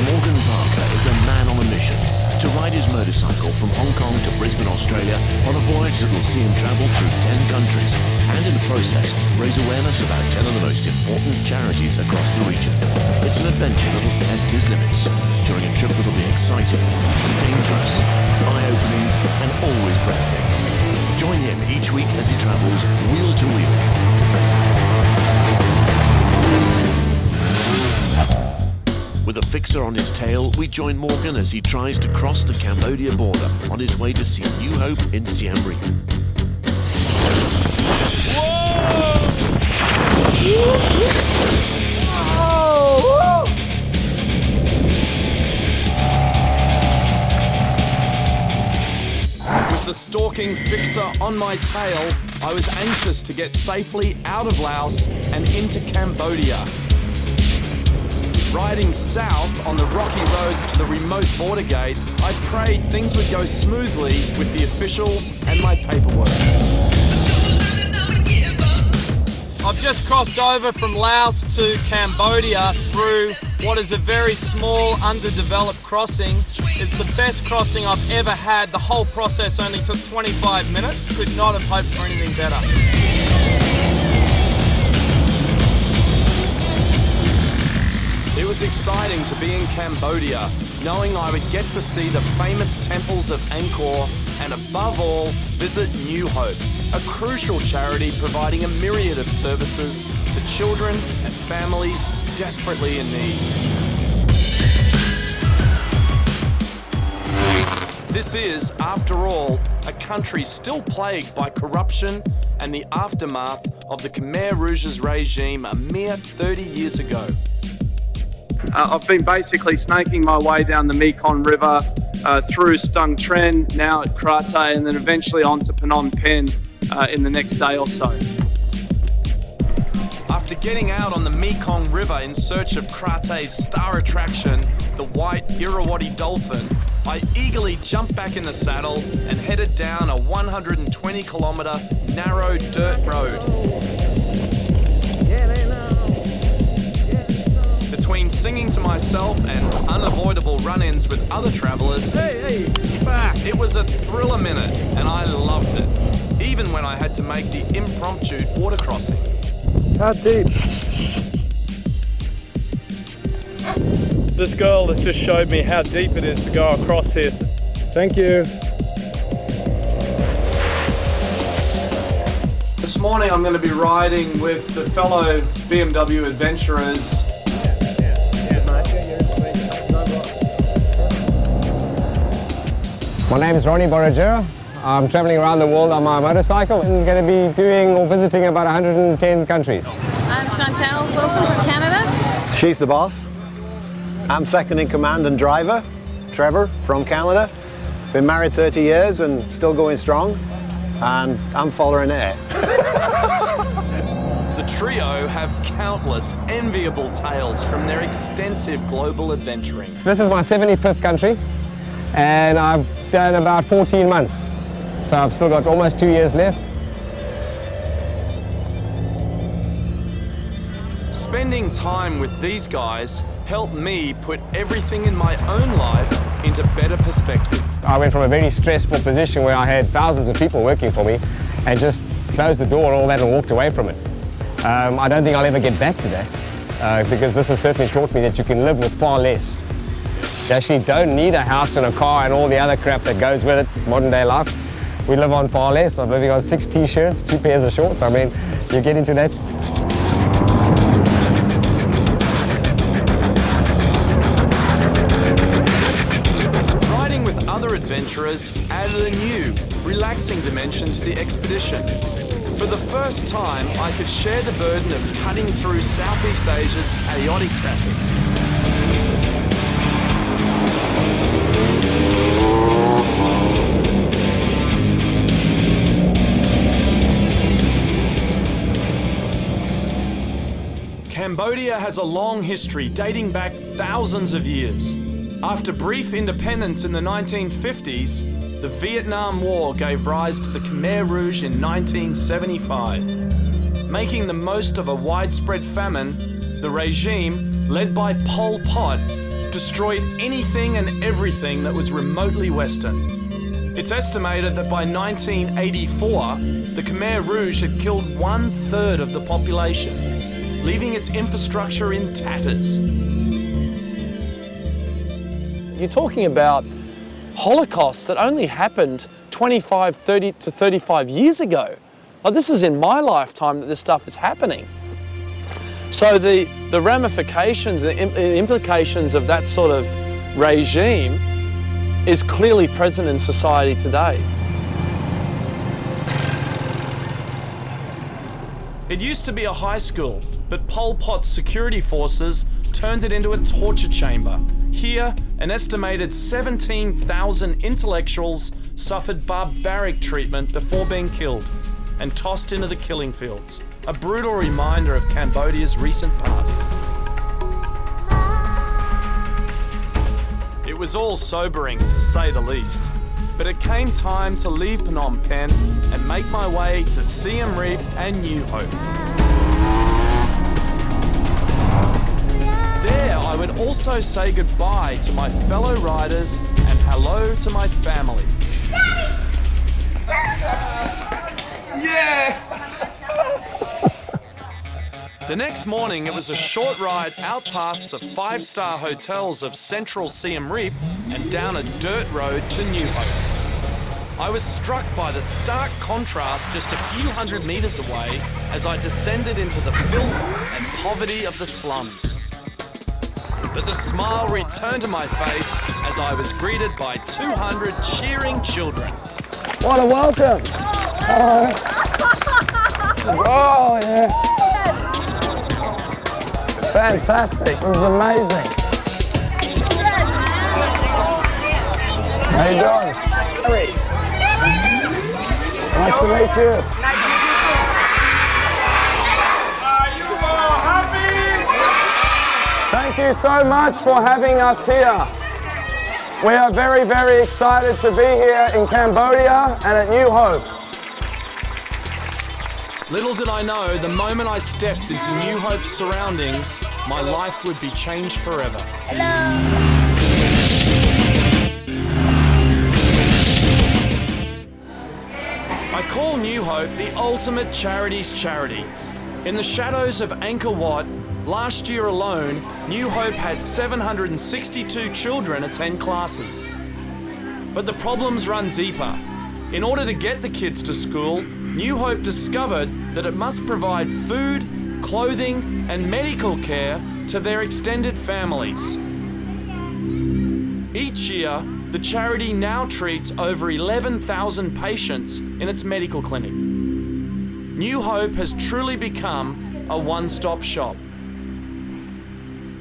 Morgan Parker is a man on a mission to ride his motorcycle from Hong Kong to Brisbane, Australia on a voyage that will see him travel through 10 countries and in the process raise awareness about 10 of the most important charities across the region. It's an adventure that will test his limits during a trip that will be exciting, dangerous, eye-opening and always breathtaking. Join him each week as he travels wheel to wheel. With a fixer on his tail, we join Morgan as he tries to cross the Cambodia border on his way to see New Hope in Siem Reap. With the stalking fixer on my tail, I was anxious to get safely out of Laos and into Cambodia. Riding south on the rocky roads to the remote border gate, I prayed things would go smoothly with the officials and my paperwork. I've just crossed over from Laos to Cambodia through what is a very small, underdeveloped crossing. It's the best crossing I've ever had. The whole process only took 25 minutes. Could not have hoped for anything better. It was exciting to be in Cambodia, knowing I would get to see the famous temples of Angkor and above all, visit New Hope, a crucial charity providing a myriad of services to children and families desperately in need. This is, after all, a country still plagued by corruption and the aftermath of the Khmer Rouge's regime a mere 30 years ago. I've been basically snaking my way down the Mekong River through Stung Tren, now at Kratai, and then eventually on to Phnom Penh in the next day or so. After getting out on the Mekong River in search of Kratai's star attraction, the white Irrawaddy dolphin, I eagerly jumped back in the saddle and headed down a 120-kilometre narrow dirt road. Between singing to myself and unavoidable run-ins with other travellers, it was a thriller minute and I loved it, even when I had to make the impromptu water crossing. How deep? This girl has just showed me how deep it is to go across here. Thank you. This morning I'm going to be riding with the fellow BMW adventurers. My name is Ronnie Borragera. I'm traveling around the world on my motorcycle and going to be doing or visiting about 110 countries. I'm Chantal Wilson from Canada. She's the boss. I'm second in command and driver, Trevor from Canada. Been married 30 years and still going strong, and I'm following it. The trio have countless enviable tales from their extensive global adventuring. This is my 75th country and I've done about 14 months. So I've still got almost 2 years left. Spending time with these guys helped me put everything in my own life into better perspective. I went from a very stressful position where I had thousands of people working for me and just closed the door and all that and walked away from it. I don't think I'll ever get back to that because this has certainly taught me that you can live with far less. You actually don't need a house and a car and all the other crap that goes with it, modern day life. We live on far less. I'm living on 6 t-shirts, 2 pairs of shorts. I mean, you get into that. Riding with other adventurers added a new, relaxing dimension to the expedition. For the first time, I could share the burden of cutting through Southeast Asia's chaotic traffic. Cambodia has a long history dating back thousands of years. After brief independence in the 1950s, the Vietnam War gave rise to the Khmer Rouge in 1975. Making the most of a widespread famine, the regime, led by Pol Pot, destroyed anything and everything that was remotely Western. It's estimated that by 1984, the Khmer Rouge had killed 1/3 of the population, leaving its infrastructure in tatters. You're talking about Holocausts that only happened 25, 30 to 35 years ago. Like, this is in my lifetime that this stuff is happening. So the ramifications, the implications of that sort of regime is clearly present in society today. It used to be a high school, but Pol Pot's security forces turned it into a torture chamber. Here, an estimated 17,000 intellectuals suffered barbaric treatment before being killed and tossed into the killing fields. A brutal reminder of Cambodia's recent past. It was all sobering, to say the least. But it came time to leave Phnom Penh and make my way to Siem Reap and New Hope. There, I would also say goodbye to my fellow riders and hello to my family. Yeah! The next morning, it was a short ride out past the 5-star hotels of central Siem Reap and down a dirt road to New Hope. I was struck by the stark contrast just a few hundred metres away as I descended into the filth and poverty of the slums. But the smile returned to my face as I was greeted by 200 cheering children. What a welcome! Oh, yeah. Fantastic, it was amazing. How you doing? Harry. Nice to meet you. Are you all happy? Thank you so much for having us here. We are very, very excited to be here in Cambodia and at New Hope. Little did I know, the moment I stepped into New Hope's surroundings, my life would be changed forever. Hello. I call New Hope the ultimate charities charity. In the shadows of Angkor Wat, last year alone, New Hope had 762 children attend classes. But the problems run deeper. In order to get the kids to school, New Hope discovered that it must provide food, clothing, and medical care to their extended families. Each year, the charity now treats over 11,000 patients in its medical clinic. New Hope has truly become a one-stop shop.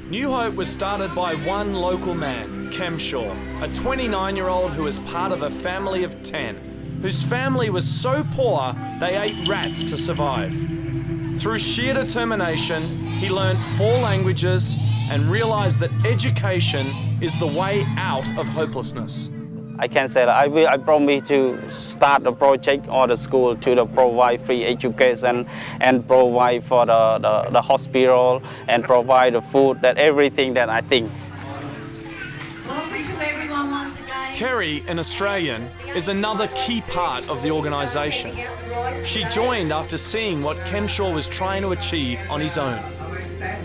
New Hope was started by one local man, Kem Shaw, a 29-year-old who was part of a family of 10, whose family was so poor they ate rats to survive. Through sheer determination, he learned 4 languages and realized that education is the way out of hopelessness. I can say that I promise to start a project or the school to provide free education and provide for the hospital and provide the food, that everything that I think. Welcome to everyone once again. Kerry, an Australian, is another key part of the organisation. She joined after seeing what Kem Shaw was trying to achieve on his own.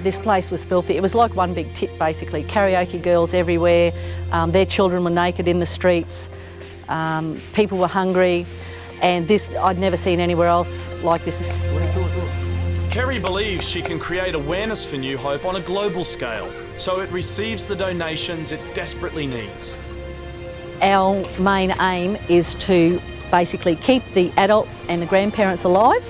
This place was filthy. It was like one big tip, basically. Karaoke girls everywhere. Their children were naked in the streets. People were hungry. And this, I'd never seen anywhere else like this. Kerry believes she can create awareness for New Hope on a global scale, so it receives the donations it desperately needs. Our main aim is to basically keep the adults and the grandparents alive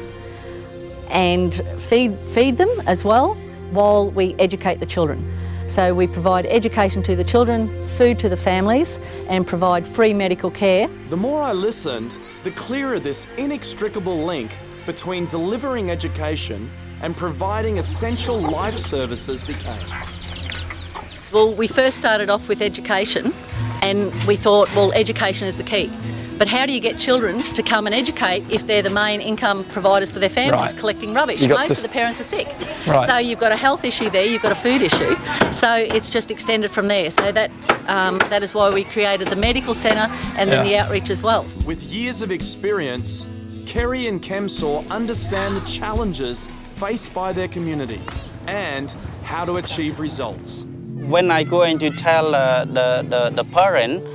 and feed them as well, while we educate the children. So we provide education to the children, food to the families, and provide free medical care. The more I listened, the clearer this inextricable link between delivering education and providing essential life services became. Well, we first started off with education, and we thought, well, education is the key. But how do you get children to come and educate if they're the main income providers for their families, collecting rubbish? Most of the parents are sick. So you've got a health issue there, you've got a food issue. So it's just extended from there. So that is why we created the medical centre and then the outreach as well. With years of experience, Kerry and Kemsaw understand the challenges faced by their community and how to achieve results. When I go in to tell the parent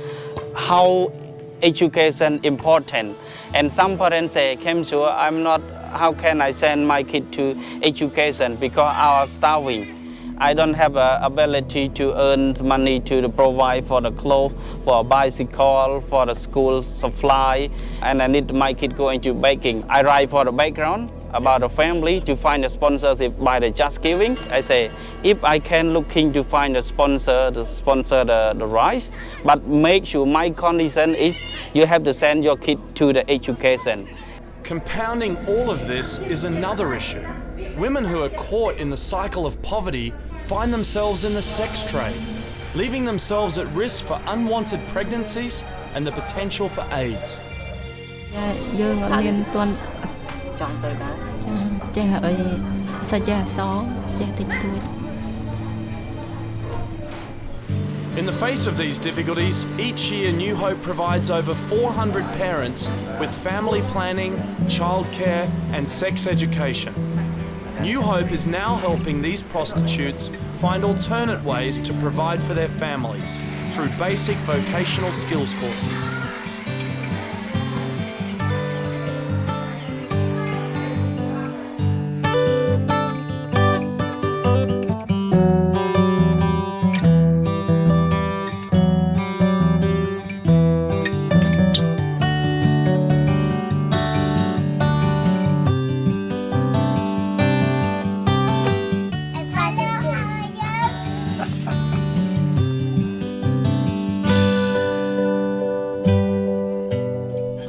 how education important, and some parents say, Kemsaw, I'm not, how can I send my kid to education because I'm starving. I don't have the ability to earn money to provide for the clothes, for a bicycle, for the school supply, and I need my kid going to baking. I write for the background about the family to find a sponsorship by the Just Giving. I say, if I can looking to find a sponsor to sponsor the rice, but make sure my condition is you have to send your kid to the education. Compounding all of this is another issue. Women who are caught in the cycle of poverty find themselves in the sex trade, leaving themselves at risk for unwanted pregnancies and the potential for AIDS. In the face of these difficulties, each year New Hope provides over 400 parents with family planning, childcare and sex education. New Hope is now helping these prostitutes find alternate ways to provide for their families through basic vocational skills courses.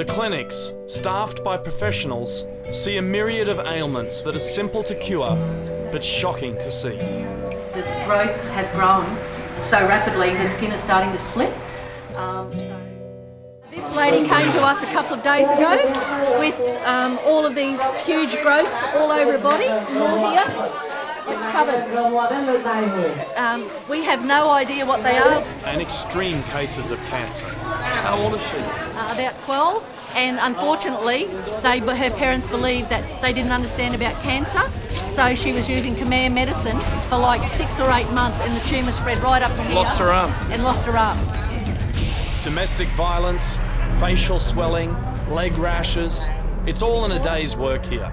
Clinics, staffed by professionals, see a myriad of ailments that are simple to cure, but shocking to see. The growth has grown so rapidly, her skin is starting to split. This lady came to us a couple of days ago with all of these huge growths all over her body, more here, covered. We have no idea what they are. And extreme cases of cancer. How old is she? About 12. And unfortunately, her parents believed that they didn't understand about cancer, so she was using Khmer medicine for like 6 or 8 months, and the tumour spread right up to here. Lost her arm. And lost her arm. Domestic violence, facial swelling, leg rashes, it's all in a day's work here.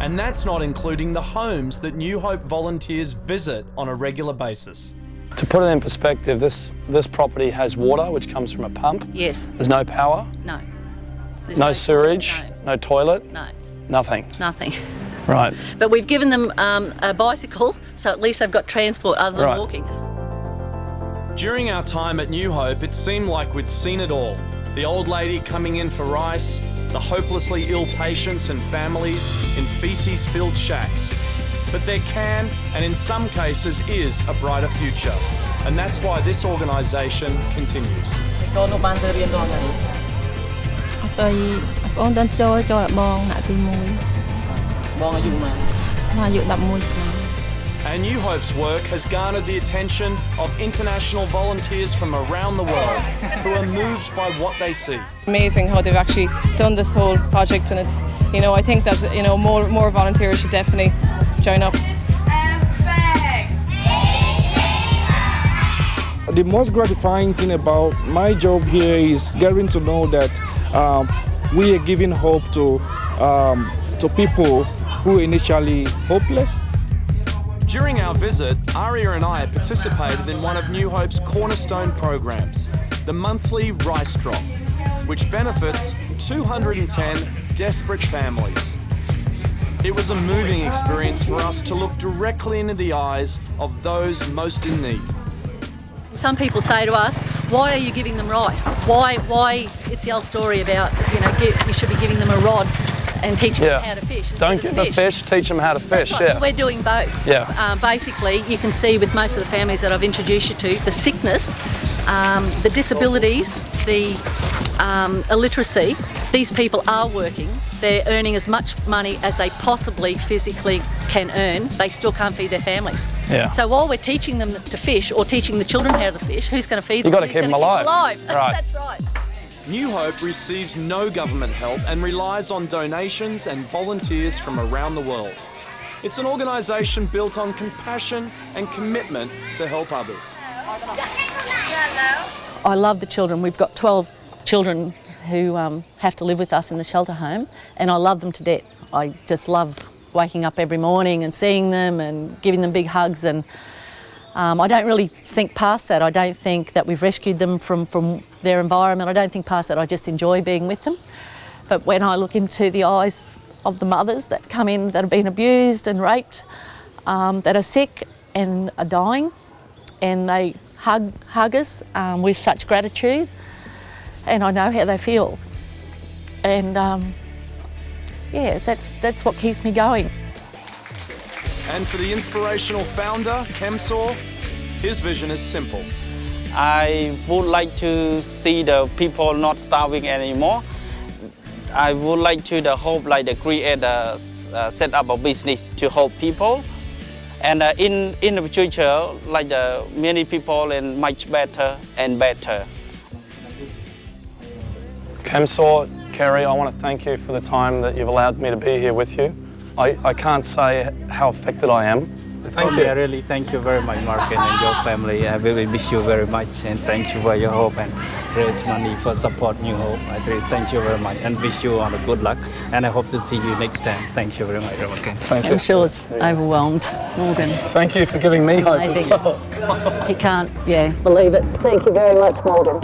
And that's not including the homes that New Hope volunteers visit on a regular basis. To put it in perspective, this property has water which comes from a pump. Yes. There's no power. No. There's no sewage, no toilet, no. Nothing. Nothing. Right. But we've given them a bicycle, so at least they've got transport other than walking. During our time at New Hope, it seemed like we'd seen it all. The old lady coming in for rice, the hopelessly ill patients and families in feces-filled shacks. But there can, and in some cases is, a brighter future. And that's why this organisation continues. And New Hope's work has garnered the attention of international volunteers from around the world who are moved by what they see. Amazing how they've actually done this whole project, and it's, I think that, more volunteers should definitely join up. The most gratifying thing about my job here is getting to know that we are giving hope to people who were initially hopeless. During our visit, Aria and I participated in one of New Hope's cornerstone programs, the monthly Rice Drop, which benefits 210 desperate families. It was a moving experience for us to look directly into the eyes of those most in need. Some people say to us, why are you giving them rice? Why? It's the old story about, you should be giving them a rod and teaching them how to fish. Don't give them fish, teach them how to fish. Right. Yeah. We're doing both. Yeah. Basically, you can see with most of the families that I've introduced you to, the sickness the disabilities, the illiteracy, these people are working. They're earning as much money as they possibly physically can earn. They still can't feed their families. Yeah. So while we're teaching them to fish or teaching the children how to fish, who's going to feed them? You've got to keep them alive. Right. That's right. New Hope receives no government help and relies on donations and volunteers from around the world. It's an organisation built on compassion and commitment to help others. I love the children. We've got 12 children who have to live with us in the shelter home, and I love them to death. I just love waking up every morning and seeing them and giving them big hugs, and I don't really think past that. I don't think that we've rescued them from their environment. I don't think past that. I just enjoy being with them. But when I look into the eyes of the mothers that come in that have been abused and raped, that are sick and are dying, and they hug us with such gratitude, and I know how they feel. And yeah, that's what keeps me going. And for the inspirational founder, Kemsaw, his vision is simple. I would like to see the people not starving anymore. I would like to hope like the create set up a business to help people. And in the future, like many people and much better and better. Kemsaw, Kerry, I want to thank you for the time that you've allowed me to be here with you. I can't say how affected I am. Thank you. I really thank you very much, Mark, and your family. I really miss you very much, and thank you for your hope and raise money for support New Hope. I really thank you very much and wish you all the good luck. And I hope to see you next time. Thank you very much. Okay. Thank you. I'm sure it's overwhelmed, Morgan. Thank you for giving me hope Amazing. as well. He can't, believe it. Thank you very much, Morgan.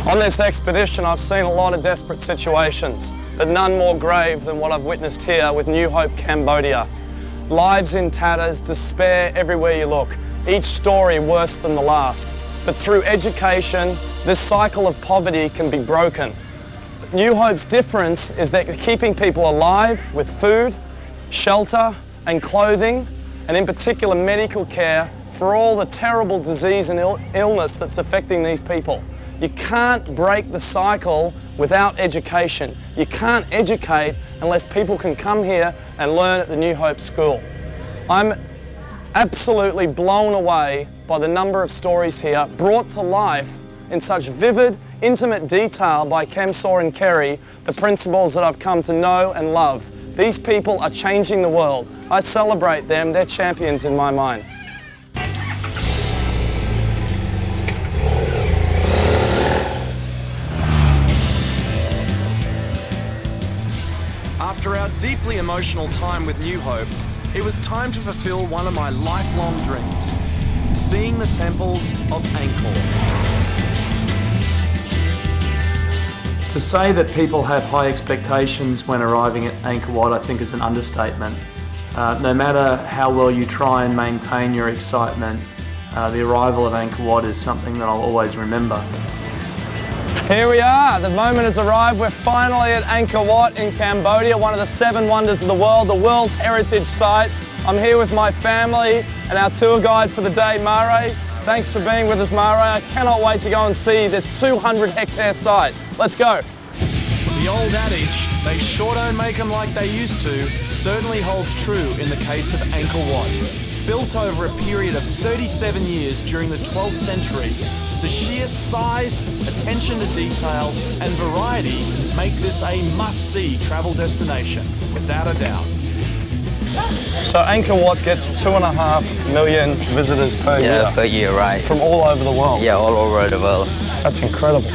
On this expedition, I've seen a lot of desperate situations, but none more grave than what I've witnessed here with New Hope Cambodia. Lives in tatters, despair everywhere you look, each story worse than the last. But through education, this cycle of poverty can be broken. New Hope's difference is that they're keeping people alive with food, shelter and clothing, and in particular medical care for all the terrible disease and illness that's affecting these people. You can't break the cycle without education. You can't educate unless people can come here and learn at the New Hope School. I'm absolutely blown away by the number of stories here brought to life in such vivid, intimate detail by Kemsaw and Kerry, the principals that I've come to know and love. These people are changing the world. I celebrate them. They're champions in my mind. After our deeply emotional time with New Hope, it was time to fulfill one of my lifelong dreams, seeing the temples of Angkor. To say that people have high expectations when arriving at Angkor Wat, I think is an understatement. No matter how well you try and maintain your excitement, the arrival of Angkor Wat is something that I'll always remember. Here we are, the moment has arrived. We're finally at Angkor Wat in Cambodia, one of the 7 wonders of the World Heritage Site. I'm here with my family and our tour guide for the day, Mare. Thanks for being with us, Mare. I cannot wait to go and see this 200-hectare site. Let's go. The old adage, they sure don't make them like they used to, certainly holds true in the case of Angkor Wat. Built over a period of 37 years during the 12th century, the sheer size, attention to detail and variety make this a must-see travel destination, without a doubt. So Angkor Wat gets 2.5 million visitors per year? Yeah, per year, right. From all over the world? Yeah, all over the world. That's incredible.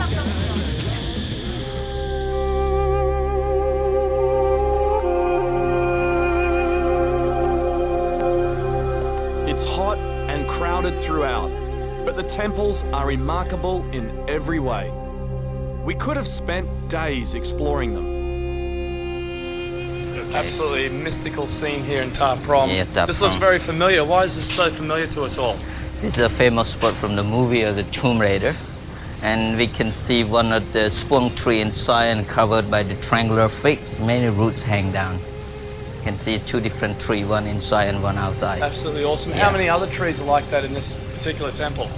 It's hot and crowded throughout, but the temples are remarkable in every way. We could have spent days exploring them. Absolutely mystical scene here in Ta Prohm. Yeah, Ta This looks Prohm. very familiar. Why is this so familiar to us all? This is a famous spot from the movie of the Tomb Raider. And we can see one of the spunk tree inside covered by the triangular figs. Many roots hang down. You can see two different trees, one inside and one outside. Absolutely awesome. Yeah. How many other trees are like that in this particular temple?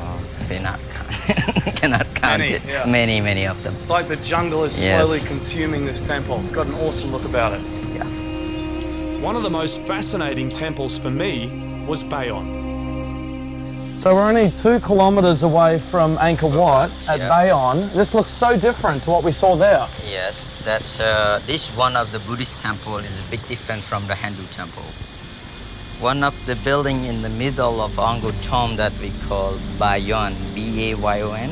Cannot count Many, it. yeah. Many of them. It's like the jungle is Yes. slowly consuming this temple. It's got an awesome look about it. Yeah. One of the most fascinating temples for me was Bayon. So we're only 2 kilometres away from Angkor Wat at Yeah. Bayon. This looks so different to what we saw there. Yes, that's this one of the Buddhist temple is a bit different from the Hindu temple. One of the building in the middle of Angkor Thom that we call Bayon, B-A-Y-O-N.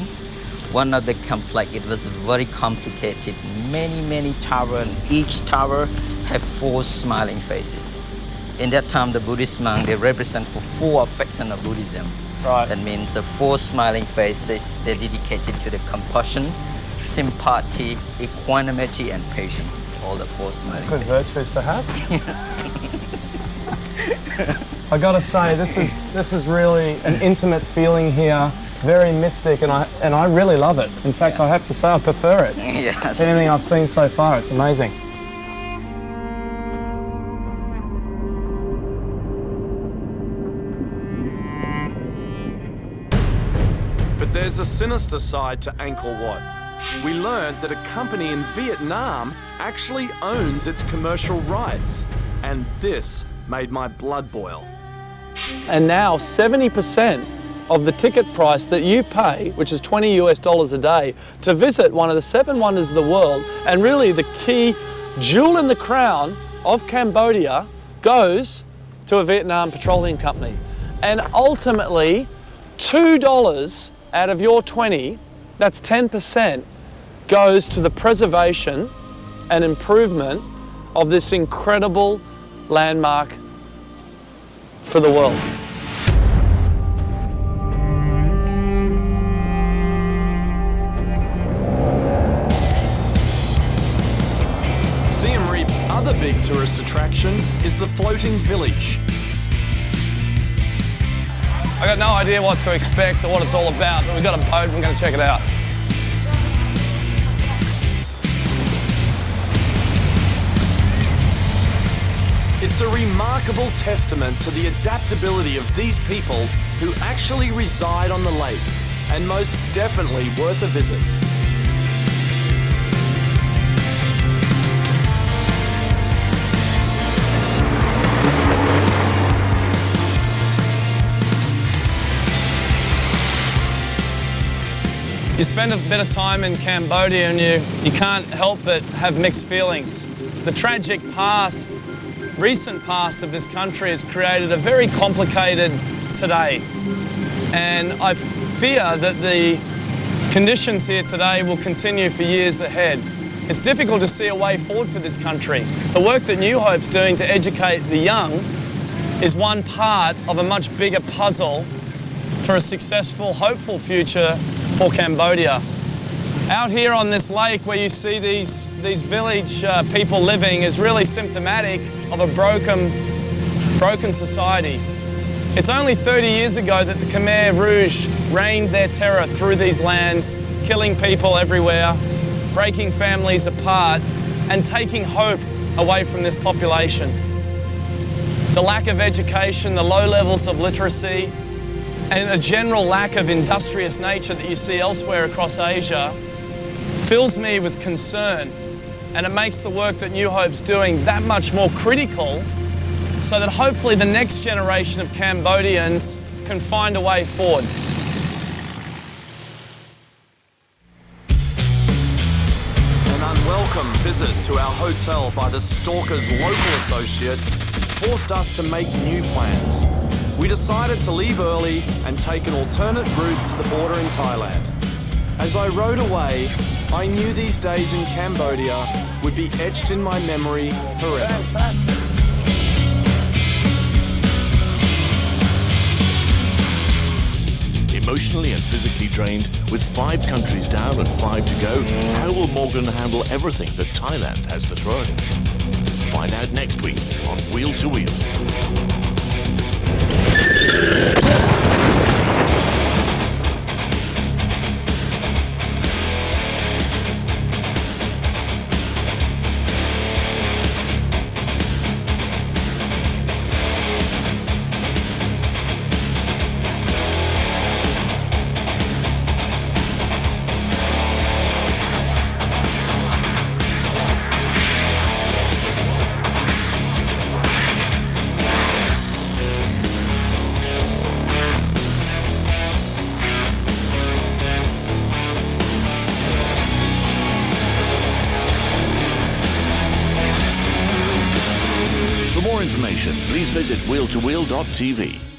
One of the complex, it was very complicated, many towers, and each tower have 4 smiling faces. In that time, the Buddhist monk, they represent for 4 affections of Buddhism. Right. That means the 4 smiling faces, they're dedicated to the compassion, sympathy, equanimity, and patience. All the 4 smiling Good faces. virtues to have. I gotta say, this is really an intimate feeling here, very mystic, and I really love it. In fact, I have to say I prefer it. Yes. Anything I've seen so far, it's amazing. But there's a sinister side to Angkor Wat. We learned that a company in Vietnam actually owns its commercial rights, and this made my blood boil. And now 70% of the ticket price that you pay, which is $20 US a day, to visit one of the 7 wonders of the world, and really the key jewel in the crown of Cambodia, goes to a Vietnam petroleum company. And ultimately, $2 out of your 20, that's 10%, goes to the preservation and improvement of this incredible landmark for the world. Siem Reap's other big tourist attraction is the floating village. I got no idea what to expect or what it's all about, but we've got a boat and we're going to check it out. It's a remarkable testament to the adaptability of these people who actually reside on the lake, and most definitely worth a visit. You spend a bit of time in Cambodia and you can't help but have mixed feelings. The tragic past, recent past of this country has created a very complicated today. And I fear that the conditions here today will continue for years ahead. It's difficult to see a way forward for this country. The work that New Hope's doing to educate the young is one part of a much bigger puzzle for a successful, hopeful future for Cambodia. Out here on this lake where you see these village people living is really symptomatic of a broken society. It's only 30 years ago that the Khmer Rouge reigned their terror through these lands, killing people everywhere, breaking families apart, and taking hope away from this population. The lack of education, the low levels of literacy, and a general lack of industrious nature that you see elsewhere across Asia fills me with concern, and it makes the work that New Hope's doing that much more critical so that hopefully the next generation of Cambodians can find a way forward. An unwelcome visit to our hotel by the stalker's local associate forced us to make new plans. We decided to leave early and take an alternate route to the border in Thailand. As I rode away, I knew these days in Cambodia would be etched in my memory forever. Emotionally and physically drained, with 5 countries down and 5 to go, how will Morgan handle everything that Thailand has to throw at him? Find out next week on Wheel to Wheel. For more information, please visit wheeltowheel.tv.